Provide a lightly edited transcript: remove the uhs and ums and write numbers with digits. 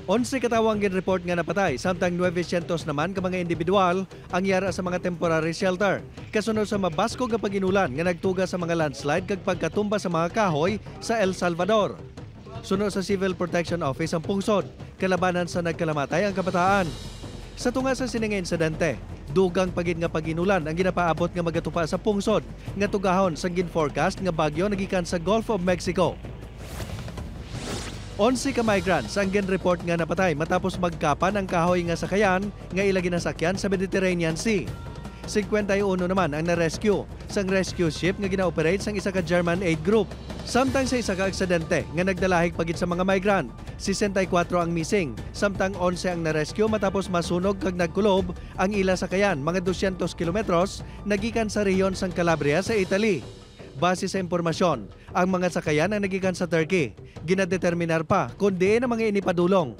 11 katawang gin-report nga napatay, samtang 900 naman ka mga individual ang yara sa mga temporary shelter. Kasunod sa mabaskog nga paginulan nga nagtuga sa mga landslide kag pagkatumba sa mga kahoy sa El Salvador. Sunod sa Civil Protection Office ang pungsod, kalabanan sa nagkalamatay ang kabataan. Sa tunga sa sining insidente, dugang pagid nga paginulan ang ginapaabot nga magatupa sa pungsod nga tugahon sa gin-forecast nga bagyo nagikan sa Gulf of Mexico. 11 ka migrants ang gin-report nga napatay matapos magkapan ang kahoy nga sakayan nga ila ginasakyan sa Mediterranean Sea. 51 naman ang na-rescue sang rescue ship nga gina-operate sang isa ka German aid group. Samtang sa isa ka aksidente nga nagdalahig pagit sa mga migrant, 64 ang missing, samtang 11 ang na-rescue matapos masunog kag nagkulob ang ila sakayan mga 200 kilometros nagikan sa rehiyon sang Calabria sa Italy. Base sa impormasyon, ang mga sakayan ang nagikan sa Turkey. Ginadeterminar pa kung diin ang mga inipadulong.